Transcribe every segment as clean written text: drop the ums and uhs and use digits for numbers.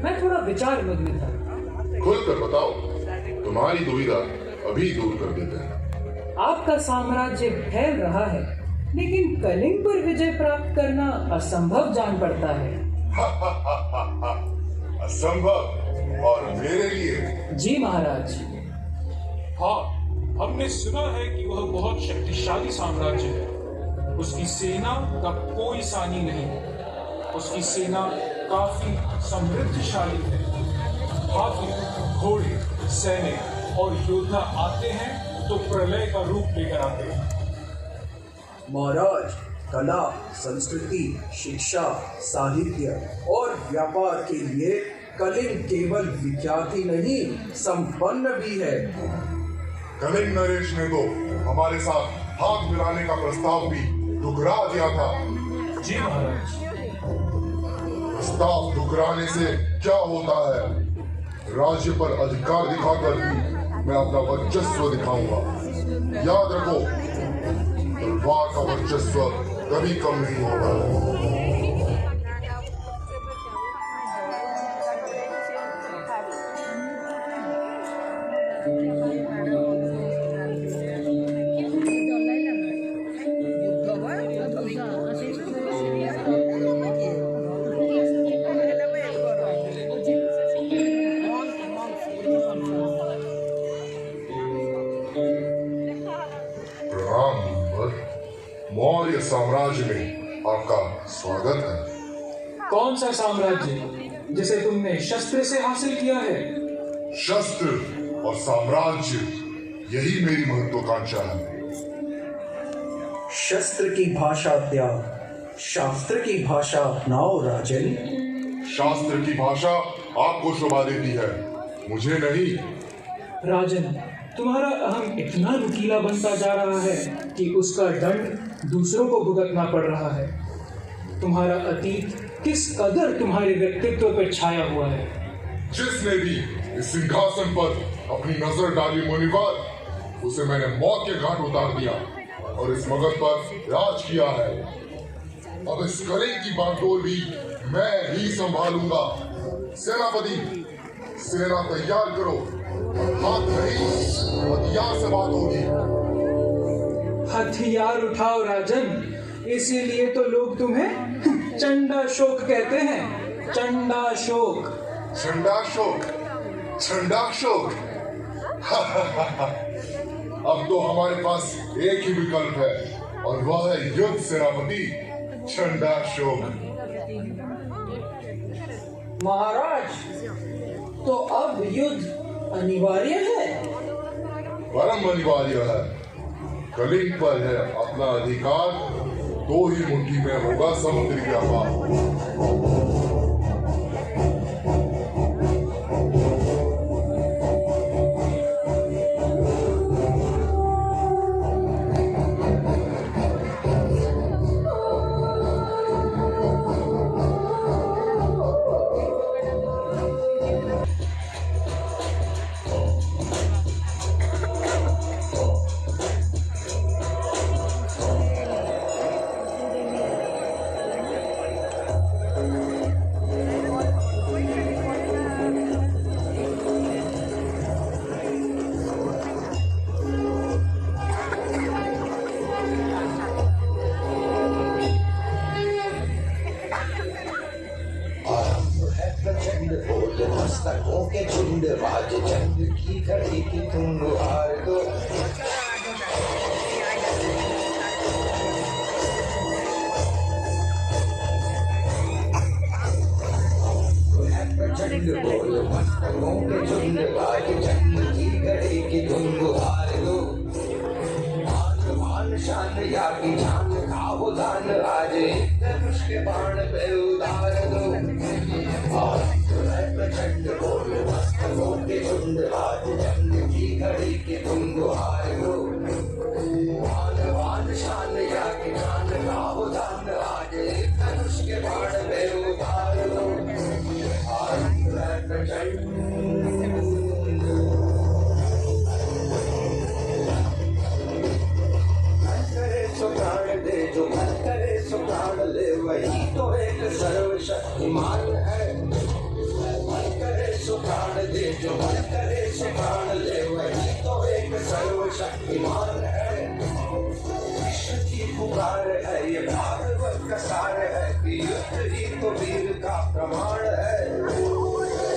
मैं थोड़ा विचार मग्न था। खुलकर बताओ, तुम्हारी दुविधा अभी दूर कर देते हैं। आपका साम्राज्य फैल रहा है, लेकिन कलिंग पर विजय प्राप्त करना असंभव जान पड़ता है। असंभव? और मेरे लिए? जी महाराज। हाँ, हमने सुना है कि वह बहुत शक्तिशाली साम्राज्य है। उसकी सेना का कोई सानी नहीं। उसकी सेना काफी समृद्धशाली है। हाथी, घोड़े, सैनिक और योद्धा आते हैं तो प्रलय का रूप लेकर आते हैं। महाराज, कला, संस्कृति, शिक्षा, साहित्य और व्यापार के लिए कलिंग केवल विख्यात ही नहीं, संपन्न भी है। कलिंग नरेश ने तो हमारे साथ हाथ मिलाने का प्रस्ताव भी ठुकरा दिया था। जी महाराज। प्रस्ताव ठुकराने से क्या होता है? राज्य पर अधिकार दिखाकर भी मैं अपना वर्चस्व दिखाऊंगा। याद रखो, तलवार का वर्चस्व कभी कम नहीं होगा। मौर्य साम्राज्य में आपका स्वागत है। कौन सा साम्राज्य जिसे तुमने शस्त्र से हासिल किया है? शस्त्र और साम्राज्य, यही मेरी महत्वाकांक्षा है। शस्त्र की भाषा त्याग, शास्त्र की भाषा अपनाओ राजन। शास्त्र की भाषा आपको शोभा देती है, मुझे नहीं। राजन, तुम्हारा अहम इतना नुकीला बनता जा रहा है कि उसका दंड दूसरों को भुगतना पड़ रहा है। तुम्हारा अतीत किस कदर तुम्हारे व्यक्तित्व पर छाया हुआ है। जिसने भी इस सिंहासन पर अपनी नजर डाली मुनिवर, उसे मैंने मौत के घाट उतार दिया और इस मगध पर राज किया है। अब इस कलिंग की बागडोर भी मैं ही संभालूंगा। सेनापति, सेना तैयार करो। हाथ नहीं, हथियार से बात होगी। हथियार उठाओ राजन, इसीलिए तो लोग तुम्हें चंडाशोक कहते हैं। चंडाशोक। चंडाशोक? चंडाशोक? अब तो हमारे पास एक ही विकल्प है और वह है युद्ध सेनापति, चंडाशोक। महाराज, तो अब युद्ध अनिवार्य है? परम अनिवार्य है। कलिंग पर है अपना अधिकार, तो ही मुट्ठी में होगा समुद्री व्यापार। मस्तकों के झुंड, राज चंद की घड़ी की तुम हार दो। प्रचंड बोल मस्तकों के झुंड, राज चंद की घड़ी की तुम हार दो। मान मान शान या की जान खाओ दान, आज धनुष के बाण पे उतार दो। प्रचंड बोल मस्तकों के झुंड, राज चंद की घड़ी की तुम हार दो। मान मान शान या की जान खाओ दान, आज धनुष के बाण पे उतार दो। करे सो प्राण दे, जो मन करे सो प्राण ले, वही तो एक सर्वशक्तिमान है। जो मन करे सो प्राण ले, वही तो एक सर्वशक्तिमान है। विश्व की पुकार है, ये भागवत का सार है कि युद्ध ही तो वीर का प्रमाण है।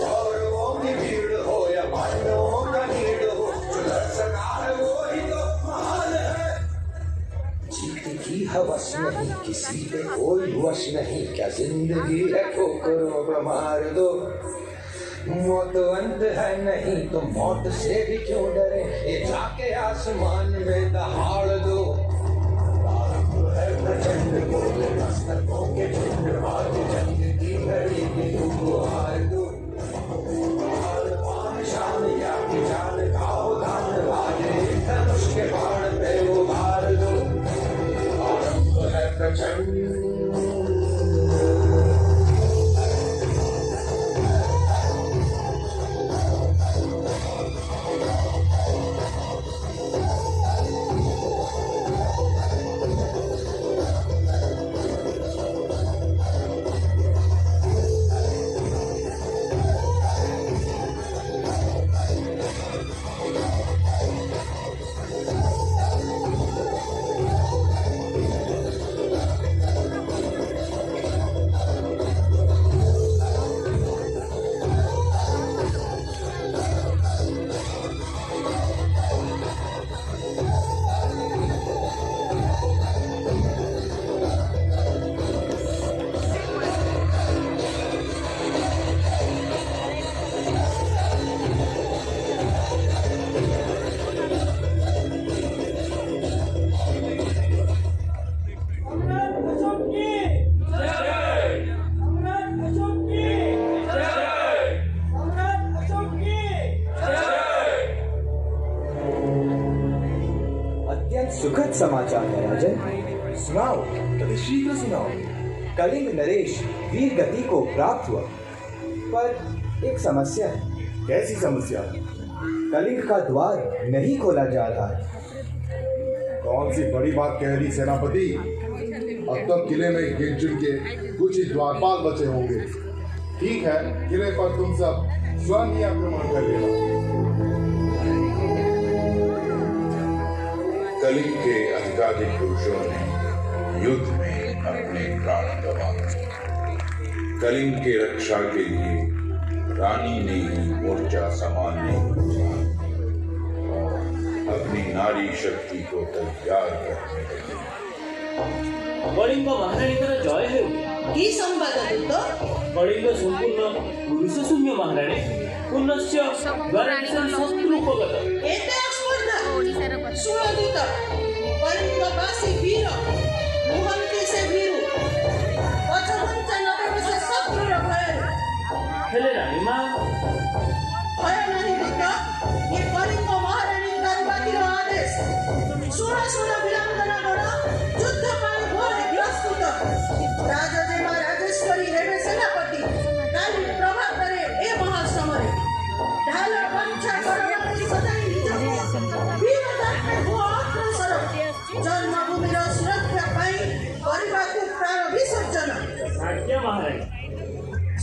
कौरवों की भीड़ हो या पांडवों का भीड़ हो, जो लड़ सका है वो ही तो महान है। जीत की हवस नहीं, किसी पे कोई वश नहीं, क्या जिंदगी है ठोकरों को मार दो। मौत अंत है नहीं तो मौत से भी क्यों डरे, ये जाके आसमान में दहाड़ दो। है प्रचंड बोले मस्तकों के झुंड, आज जंग की घड़ी की तुम हार दो। पान शान या की जान का उदान, वाजे धनुष के बाण पे उभार दो। आरंभ है प्रचंड सुखद समाचार है राजन। सुनाओ, अति शीघ्र सुनाओ। कलिंग नरेश वीर गति को प्राप्त हुआ, पर एक समस्या है। कैसी समस्या? कलिंग का द्वार नहीं खोला जा रहा है। कौन सी बड़ी बात कह दी सेनापति? अब तक किले में गिन चुन के कुछ ही द्वारपाल बचे होंगे। ठीक है, किले पर तुम सब स्वयं ही आक्रमण कर लेना। कलिंग के अधिकाधिक पुरुषों ने युद्ध में अपने प्राण गंवाए। कलिंग के रक्षा के लिए रानी ने ही मोर्चा संभालने और अपनी नारी शक्ति को तैयार करने लगी। कलिंग महाराणीଙ୍କର ଜୟ ହେଉ। କି ସମ୍ବାଦ ଦୂତ? କଳିଙ୍ଗ ସମ୍ପୂର୍ଣ୍ଣ ପୁରୁଷ ଶୂନ୍ୟ ମହାରାଣୀ ପୁନଶ୍ଚ ଦ୍ୱାରାଣୀଙ୍କ ଶତ୍ରୁ ଉପଗତ। ଏତେ ଆସ୍ପର୍ଦ୍ଧା ଶୁଣ ଦୂତ, କଳିଙ୍ଗବାସୀ ବୀର ନୁହନ୍ତି ସେ ଭୀରୁ, ପଛଘୁଞ୍ଚା ନଦେବେ ସେ ଶତ୍ରୁର ଭୟରେ। ହେଲେ ରାଣୀମା, ଭୟ ନାହିଁ ଦୂତ, ଏ କଳିଙ୍ଗ ମହାରାଣୀ ଦାରୁବାତୀର ଆଦେଶ। ଶୁଣ ଶୁଣ ବୀରାଙ୍ଗନା ଗଣ, ଯୁଦ୍ଧ ପାଇଁ ଘୋରେ ପ୍ରସ୍ତୁତ। ରାଜଜେମା ରାଜେଶ୍ୱରୀ ହେବେ ସେନାପତି କାଲି ପ୍ରଭାତରେ ଏ ମହାଶ୍ରମରେ। ଢାଲ କଞ୍ଚା କରବାଣୀ ସଦାଇ ନିଜକୁ ବୀରତାରେ ହୁଅ ଅଗ୍ରସର। ଜନ୍ମଭୂମିର ସୁରକ୍ଷା ପାଇଁ କରିବାକୁ ପ୍ରାଣ ବିସର୍ଜନ। ଆଜ୍ଞା ମହାରାଣୀ।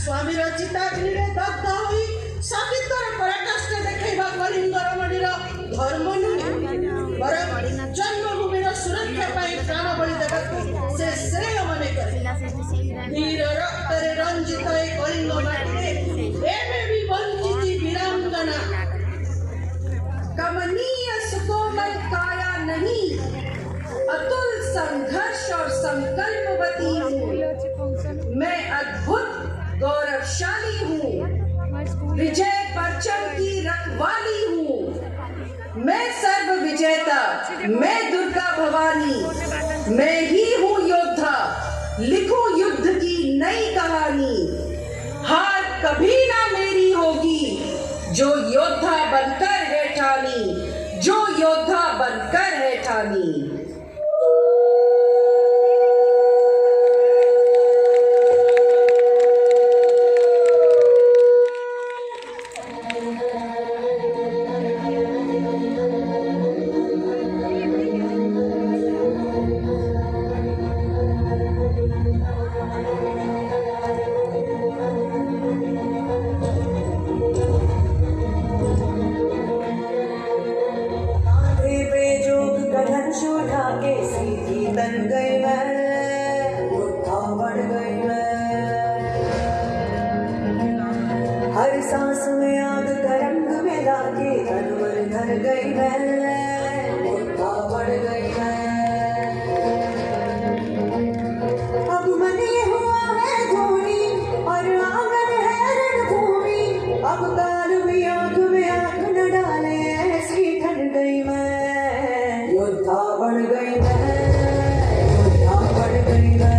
ସ୍ୱାମୀର ଚିତାଗ୍ନିରେ ଦଗ୍ଧ ହୋଇ ସତୀତ୍ୱର ପରାକାଷ୍ଠା ଦେଖାଇବା କଳିଙ୍ଗ ରମଣୀର ଧର୍ମ ନୁହେଁ, ବରଂ ଜନ୍ମଭୂମିର ସୁରକ୍ଷା ପାଇଁ ପ୍ରାଣ ବଳି ଦେବାକୁ ସେ ଶ୍ରେୟ ମନେ କରେ। ଧୀର ରକ୍ତରେ ରଞ୍ଜିତ ଏ କଳିଙ୍ଗ ମାଟିରେ ଏବେ ବି ବଞ୍ଚିଛି ବୀରାଙ୍ଗନା। कमनीय सुकोमल काया नहीं, अतुल संघर्ष और संकल्पवती हूँ। मैं अद्भुत गौरवशाली हूँ, विजय परचम की रखवाली हूँ। मैं सर्व विजेता, मैं दुर्गा भवानी, मैं ही हूँ योद्धा, लिखूं युद्ध की नई कहानी। हार कभी ना मेरी होगी, जो योद्धा बनकर है ठानी, जो योद्धा बनकर है ठानी। हर सांस में आग का रंग मिला के तन मन ढल गई मैं, योद्धा बढ़ गई मैं। अब मन ये हुआ है धोनी और आंगन है रणभूमि, अब काल भी आंख में आंख न डाले ऐसी ठन गई मैं, योद्धा बढ़ गई मैं, योद्धा बढ़ गई मैं।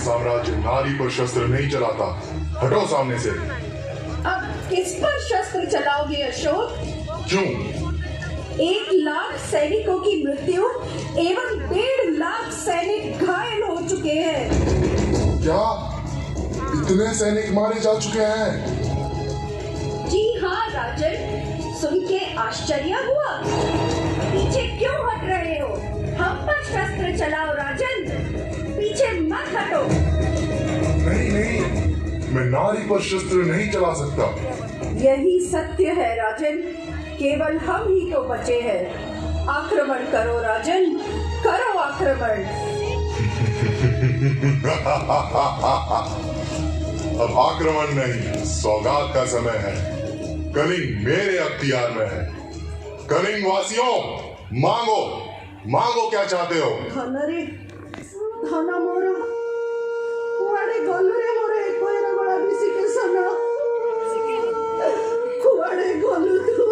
साम्राज्य नारी पर शस्त्र नहीं चलाता, हटो सामने से। अब किस पर शस्त्र चलाओगे अशोक? क्यों? 1 लाख सैनिकों की मृत्यु एवं 1.5 लाख सैनिक घायल हो चुके हैं। क्या इतने सैनिक मारे जा चुके हैं? जी हाँ राजन, सुन के आश्चर्य हुआ। पीछे क्यों हट रहे हो? हम पर शस्त्र चलाओ राजन, पीछे मत हटो। नहीं नहीं, मैं नारी पर शस्त्र नहीं चला सकता। यही सत्य है राजन, केवल हम ही तो बचे हैं। आक्रमण करो राजन, करो आक्रमण। अब आक्रमण नहीं, सौगात का समय है। कलिंग मेरे अख्तियार में है। कलिंग वासियों, मांगो मांगो, क्या चाहते हो? धन रे धन मोर कुआड़े गलु रे मोर कोइरा बड़ा बिसी के सना कुआड़े गलु तू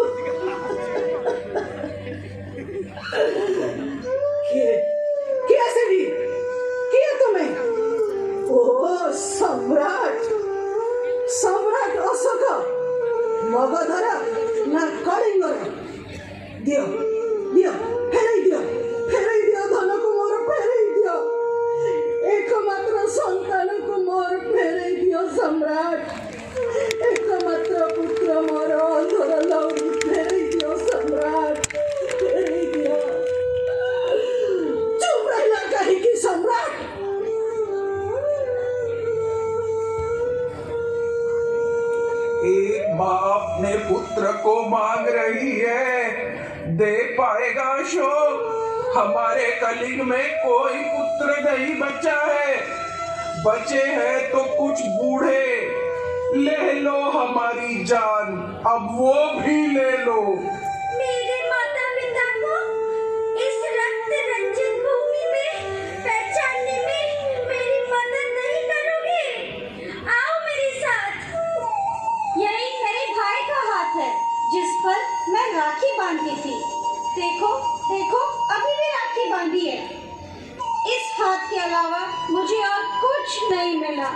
के सेडी के तुम्हें? ओ सम्राट सम्राट अशोक मगधर ना कलिंगर। दियो दियो फेराई दियो धन को मोर फेराई दियो, एकमात्र संतान को मोर फेराई दियो सम्राट। एकमात्र पुत्र मोर अंधर लौरी फेराई दियो सम्राट, फेराई दियो। चुप रहना कहीं की सम्राट। एक माँ अपने पुत्र को मांग रही है, दे पाएगा अशोक? हमारे कलिंग में कोई पुत्र नहीं बचा है, बचे हैं तो कुछ बूढ़े, ले लो हमारी जान, अब वो भी ले लो। मेरे माता पिता को इस रक्त रंजित भूमि में पहचानने में मेरी मदद नहीं करोगे? आओ मेरे साथ। यही मेरे भाई का हाथ है जिस पर मैं राखी बांधी थी। देखो देखो, अभी भी राखी बांधी है। इस हाथ के अलावा मुझे और कुछ नहीं मिला।